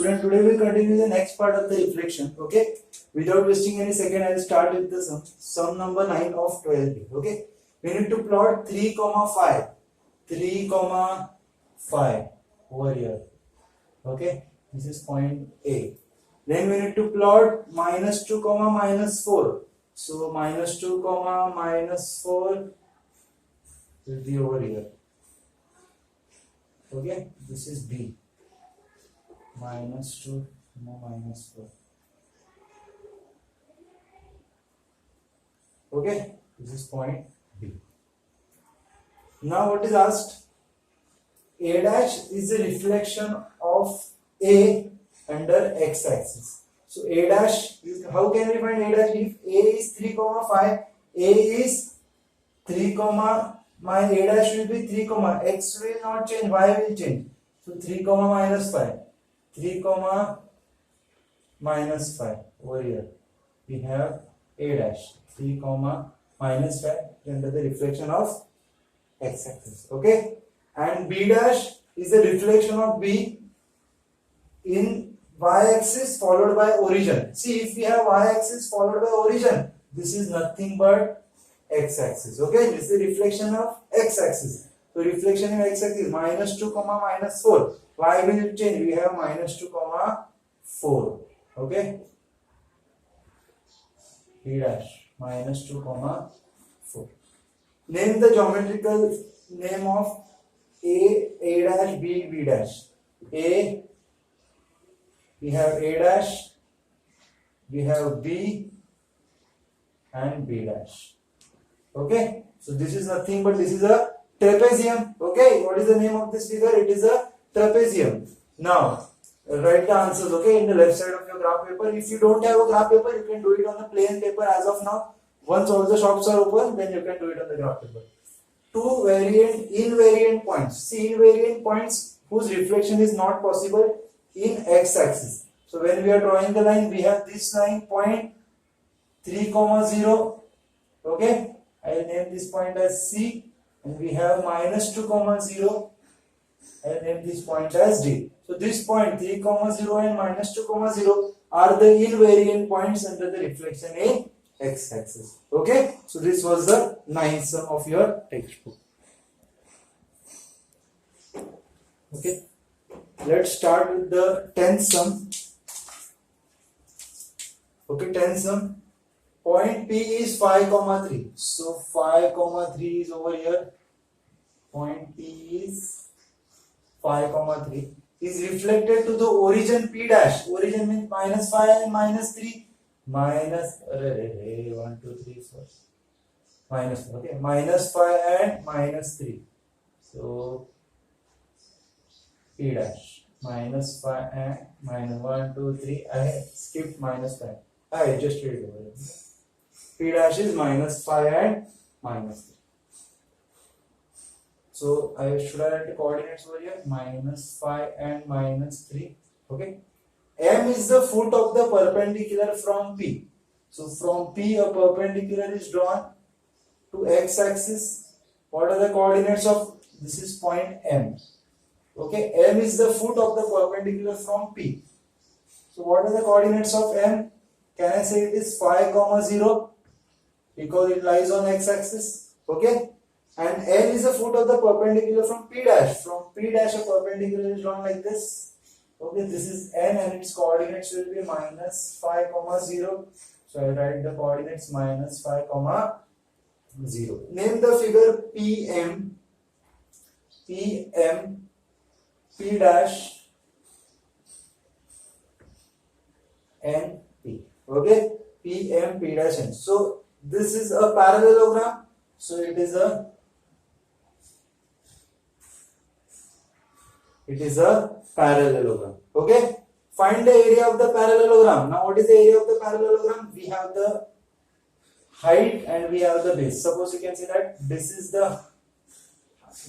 Student, today we continue the next part of the reflection. Okay, without wasting any second, I will start with the sum. Sum number 9 of 12. Okay, we need to plot 3 comma 5, 3 comma 5 over here. Okay, this is point A. Then we need to plot minus 2 comma minus 4. So minus 2 comma minus 4 will be over here. Okay, this is B. Minus 2 minus 4. Okay, this is point B. Now what is asked? A dash is a reflection of A under x-axis. So A dash is, how can we find A dash? If A is 3 comma 5, A is 3 comma, my A dash will be 3 comma, x will not change, y will change. So 3 comma minus 5. 3 comma minus 5 over here we have A dash 3 comma minus 5 under the reflection of x-axis. Okay, and B dash is the reflection of B in y-axis followed by origin. See, if we have y-axis followed by origin, this is nothing but x-axis. Okay, this is the reflection of x-axis. So reflection in x-axis minus 2 comma minus 4. Y will change. We have minus 2 comma 4. Okay. B dash minus 2 comma 4. Name the geometrical name of A dash, B dash. A, we have A dash, we have B and B dash. Okay. So this is nothing but this is a trapezium. Okay. What is the name of this figure? It is a trapezium. Now write the answers, okay, in the left side of your graph paper. If you don't have a graph paper, you can do it on a plain paper as of now. Once all the shops are open, then you can do it on the graph paper. Two invariant points. See, invariant points whose reflection is not possible in x-axis. So when we are drawing the line, we have this line point 3 comma 0. Okay, I will name this point as C, and we have minus 2 comma 0. I will name this point as D. So this point 3 comma 0 and minus 2 comma 0 are the invariant points under the reflection in x-axis. Okay, so this was the 9th sum of your textbook. Okay, let's start with the 10th sum. Okay, 10th sum. Point P is 5 comma 3. So 5 comma 3 is over here. Point P is 5 comma 3 is reflected to the origin P dash. Origin means minus 5 and minus 3. Minus 1, 2, 3, 4. Minus, okay, minus 5 and minus 3. So P dash minus 5 and minus 1, 2, 3. I skipped minus 5. I just read it over here. P dash is minus 5 and minus 3. So I should write the coordinates over here, minus 5 and minus 3. Okay. M is the foot of the perpendicular from P. So from P a perpendicular is drawn to x-axis. What are the coordinates of this? Is point M. Okay. M is the foot of the perpendicular from P. So what are the coordinates of M? Can I say it is 5 comma 0 because it lies on x-axis. Okay. And N is the foot of the perpendicular from P dash. From P dash a perpendicular is drawn like this. Okay, this is N and its coordinates will be minus 5 comma 0. So I write the coordinates minus 5 comma 0. Name the figure PM, PM, P dash, N, P. Okay, PM, P dash, N. So this is a parallelogram. So it is a parallelogram. Okay, find the area of the parallelogram. Now what is the area of the parallelogram? We have the height and we have the base. Suppose you can say that this is the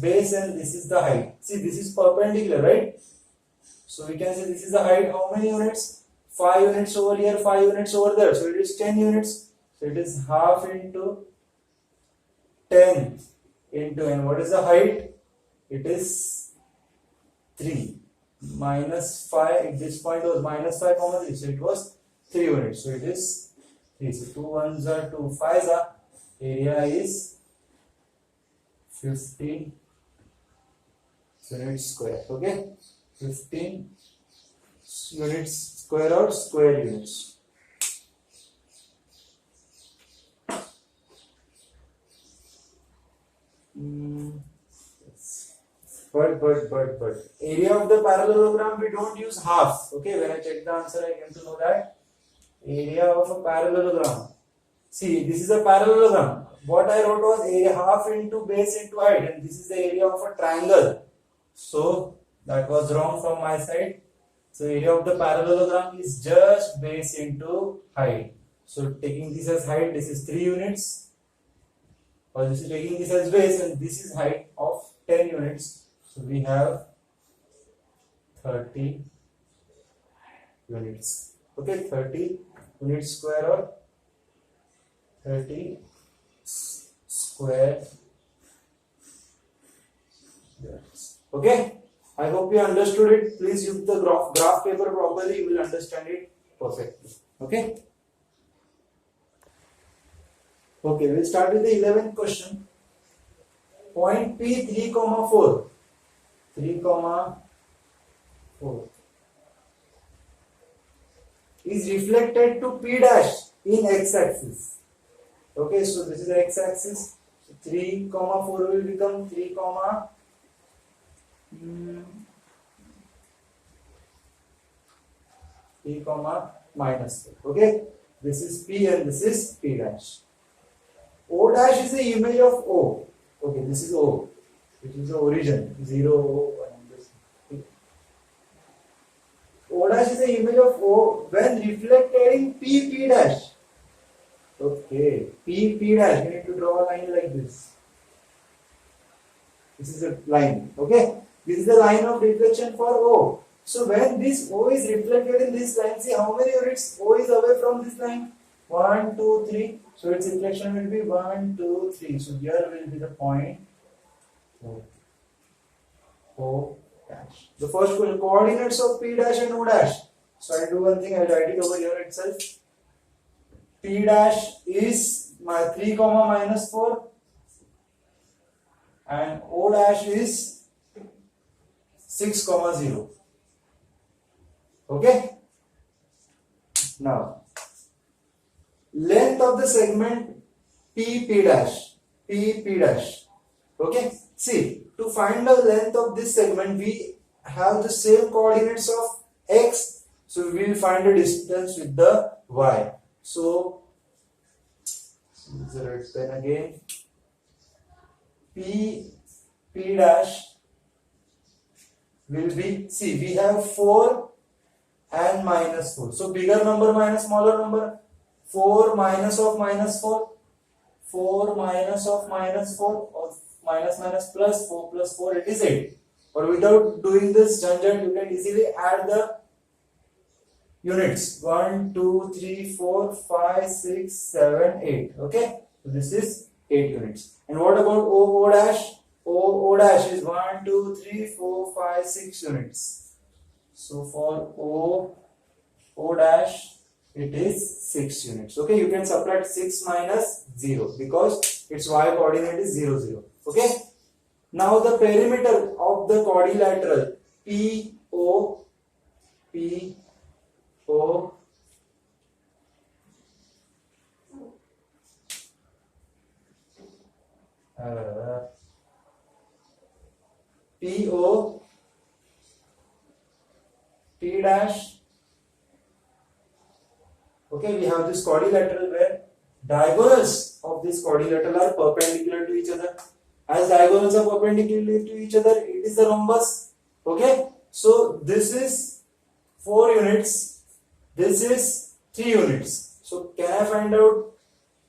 base and this is the height. See, this is perpendicular, right? So we can say this is the height. How many units? 5 units over here, 5 units over there. So it is 10 units. So it is half into 10 into n. What is the height? It is 3. minus 5, this point was minus 5 comma 3, so it was 3 units, so it is 3, so 2 ones are 2 5s are, area is 15 units square. Okay, 15 units square or square units. But area of the parallelogram we don't use half. Okay, when I check the answer I came to know that area of a parallelogram. See, this is a parallelogram. What I wrote was area half into base into height, and this is the area of a triangle. So that was wrong from my side. So area of the parallelogram is just base into height. So taking this as height, this is 3 units. Or this is taking this as base, and this is height of 10 units. So we have 30 units. Okay, 30 units square or 30 square units. Okay, I hope you understood it. Please use the graph paper properly, you will understand it perfectly. Okay. Okay, we'll start with the 11th question. Point P 3, 4. 3, 4 is reflected to P dash in x-axis. Okay, so this is the x-axis. So 3, 4 will become 3, minus 4. Okay, this is P and this is P dash. O dash is the image of O. Okay, this is O, which is the origin, 0, O, and this. O dash is the image of O when reflected in P, P dash. Okay, P, P dash, you need to draw a line like this. This is a line, okay? This is the line of reflection for O. So when this O is reflected in this line, see how many units O is away from this line? 1, 2, 3. So its reflection will be 1, 2, 3. So here will be the point O dash. The first coordinates of P dash and O dash. So I'll do one thing, I'll write it over here itself. P dash is my 3, minus 4 and O dash is 6, 0. Okay. Now, length of the segment P, P dash. P, P dash. Okay. See, to find the length of this segment, we have the same coordinates of x. So we will find the distance with the y. So, use the red pen again. P, P dash will be, see, we have 4 and minus 4. So bigger number minus smaller number. 4 minus of minus 4. 4 minus of minus 4, or minus minus plus 4 plus 4, it is 8. Or without doing this junction, you can easily add the units. 1, 2, 3, 4, 5, 6, 7, 8. Okay, so this is 8 units. And what about O, O dash? O dash is 1, 2, 3, 4, 5, 6 units. So for O dash, it is 6 units. Okay, you can subtract 6 minus 0 because its y coordinate is 0, 0. Okay. Now the perimeter of the quadrilateral PO P dash. Okay, we have this quadrilateral where diagonals of this quadrilateral are perpendicular to each other. As diagonals are perpendicular to each other, it is the rhombus. Okay, so this is 4 units, this is 3 units. So can I find out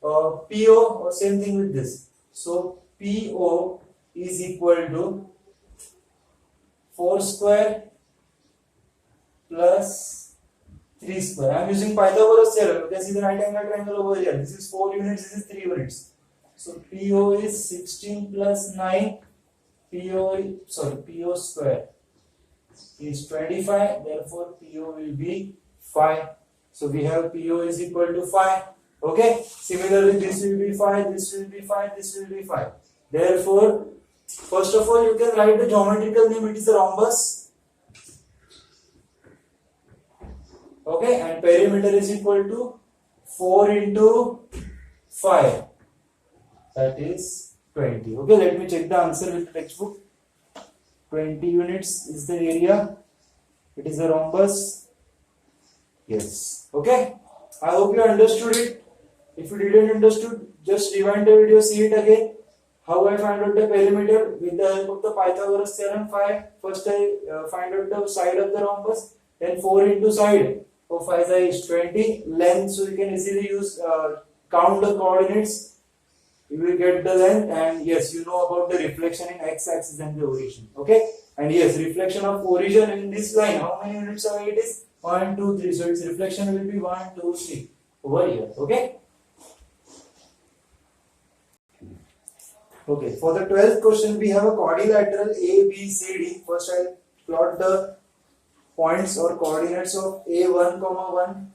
PO, or same thing with this? So PO is equal to 4 square plus 3 square. I am using Pythagoras theorem. You can see the right angle triangle over here. This is 4 units, this is 3 units. So PO is 16 plus 9. PO square is 25, therefore PO will be 5. So we have PO is equal to 5. Okay, similarly this will be 5, this will be 5, this will be 5. Therefore, first of all you can write the geometrical name, it is a rhombus. Okay, and perimeter is equal to 4 into 5, that is 20. Okay, let me check the answer with the textbook. 20 units is the area. It is a rhombus. Yes. Okay, I hope you understood it. If you didn't understood, just rewind the video, see it again. How I find out the perimeter with the help of the Pythagoras theorem. First I find out the side of the rhombus, then 4 into side of 5 is 20. Length, so you can easily use count the coordinates. You will get the length, and yes, you know about the reflection in x-axis and the origin. Okay, and yes, reflection of origin in this line. How many units away it is? 1, 2, 3. So its reflection will be 1, 2, 3 over here. Okay. Okay, for the 12th question, we have a quadrilateral A, B, C, D. First, I'll plot the points or coordinates of A1, 1.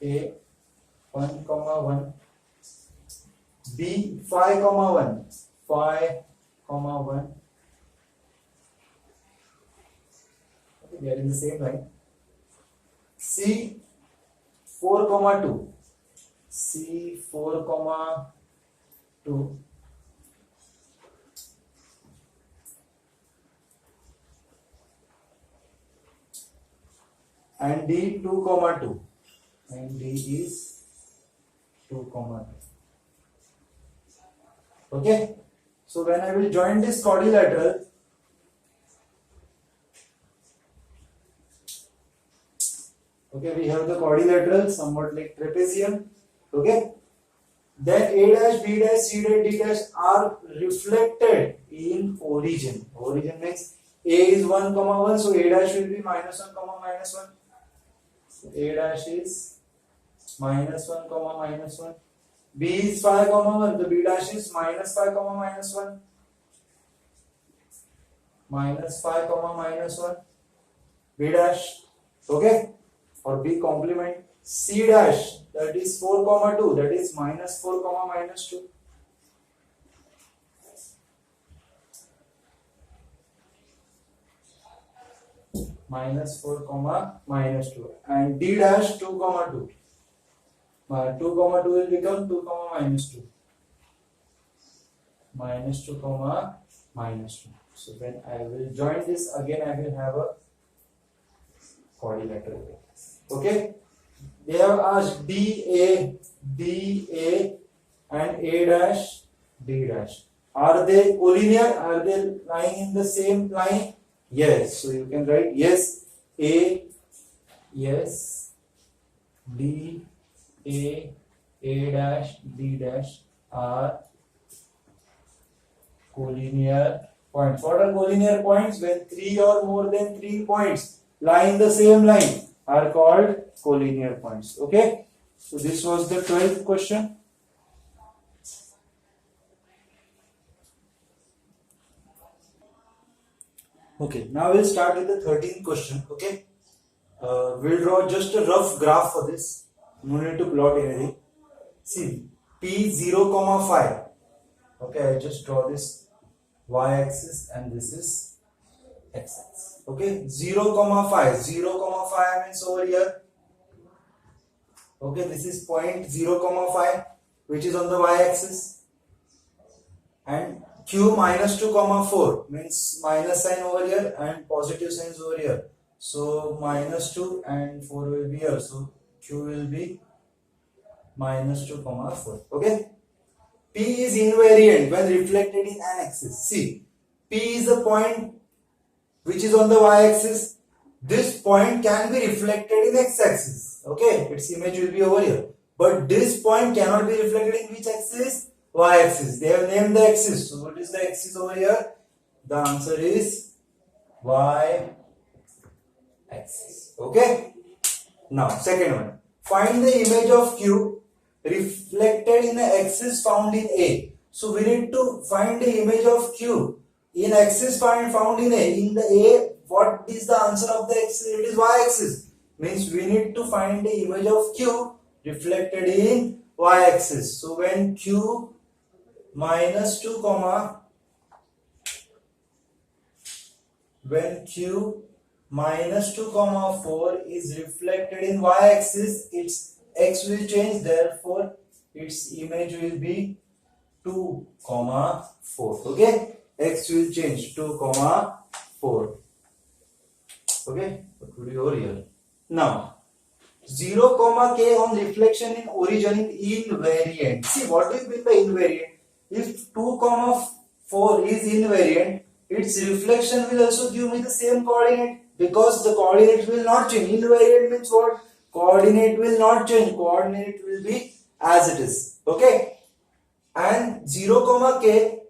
A 1, 1. B 5, 1. 1. Okay, they are in the same line. C 4, 2. C 4, 2. And D 2, 2. And D is 2, 2. Okay, so when I will join this quadrilateral, okay, we have the quadrilateral somewhat like trapezium. Okay, then A dash, B dash, C dash, D dash are reflected in origin. Origin means A is 1, 1, so A dash will be -1, -1. So A dash is -1, -1. B is 5, 1, the B dash is -5, -1. -5, -1. B dash, okay, or B complement. C dash, that is 4, 2, that is -4, -2. -4, -2. And D dash 2, 2. 2, 2 will become 2, -2. -2, -2. So when I will join this again, I will have a quadrilateral. Okay. They have asked DA and A dash, D dash. Are they collinear? Are they lying in the same line? Yes. So you can write yes, A, yes, D, A dash, D dash are collinear points. What are collinear points? When 3 or more than 3 points lie in the same line are called collinear points. Okay, so this was the 12th question. Okay, now we'll start with the 13th question. Okay, we'll draw just a rough graph for this. No need to plot anything. See, P 0, 5. Okay, I just draw this y-axis and this is x-axis. Okay, 0, 5. 0, 5 means over here. Okay, this is point 0, 5, which is on the y-axis. And Q -2, 4 means minus sign over here and positive signs over here. So -2 and 4 will be here. So Q will be -2, 4. Okay. P is invariant when reflected in an axis. See, P is the point which is on the y-axis. This point can be reflected in x-axis. Okay, its image will be over here. But this point cannot be reflected in which axis? Y-axis. They have named the axis. So what is the axis over here? The answer is y-axis. Okay. Now, second one. Find the image of Q reflected in the axis found in A. So we need to find the image of Q in axis found in A. In the A, what is the answer of the axis? It is y-axis. Means we need to find the image of Q reflected in y-axis. So when Q minus 2 comma, when Q minus 2 comma 4 is reflected in y-axis, its x will change, therefore its image will be 2 comma 4. Okay, x will change 2 comma 4. Okay, what would be over here? Now 0 comma k on reflection in origin in invariant. See, what will be the invariant? If 2 comma 4 is invariant, its reflection will also give me the same coordinate, because the coordinate will not change. Invariant means what? Coordinate will not change. Coordinate will be as it is. Okay. And 0 comma k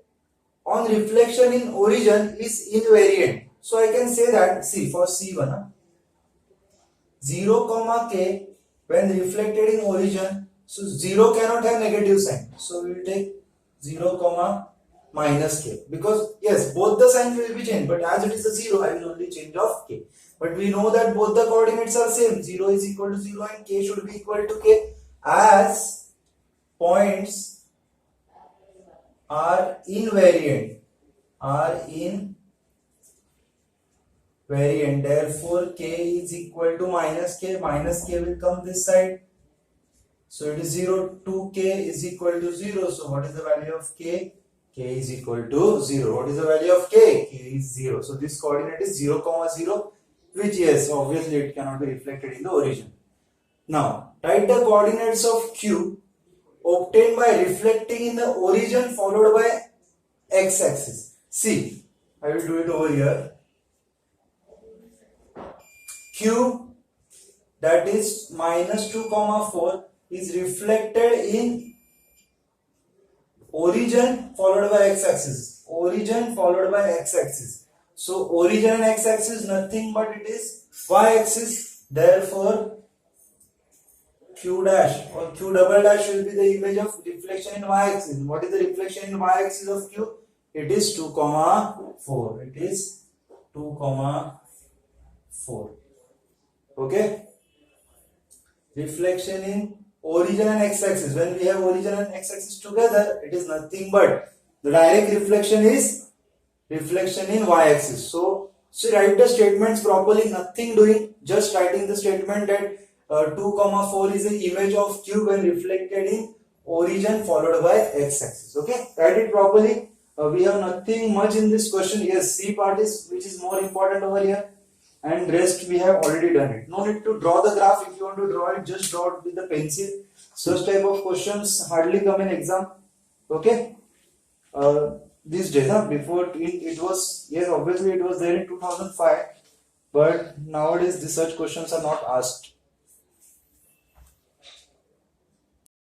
on reflection in origin is invariant. So I can say that, see, for C1, 0 comma k when reflected in origin, so 0 cannot have negative sign. So we will take 0 comma minus k, because yes, both the signs will be changed, but as it is a 0, I will only change of k. But we know that both the coordinates are same. 0 is equal to 0 and k should be equal to k, as points are invariant. Therefore k is equal to minus k will come this side, so it is 0 to k is equal to 0. So what is the value of k? K is equal to 0. What is the value of k? K is 0. So this coordinate is 0 comma 0, which, yes, obviously it cannot be reflected in the origin. Now write the coordinates of q obtained by reflecting in the origin followed by x-axis. See, I will do it over here. Q, that is minus 2 comma 4, is reflected in origin followed by x-axis. Origin followed by x-axis. So origin and x-axis nothing but it is y-axis. Therefore Q dash or Q double dash will be the image of reflection in y-axis. What is the reflection in y-axis of Q? It is 2 comma 4. It is 2 comma 4. Okay. Reflection in origin and x-axis. When we have origin and x-axis together, it is nothing but the direct reflection is reflection in y-axis. So write the statements properly, nothing doing, just writing the statement that 2 comma 4 is the image of Q when reflected in origin followed by x-axis. Okay, write it properly. We have nothing much in this question. Yes, C part is which is more important over here, and rest we have already done it. No need to draw the graph. If you want to draw it, just draw it with the pencil. Such type of questions hardly come in exam. Okay, these days, before it was, yes, obviously it was there in 2005, but nowadays such questions are not asked.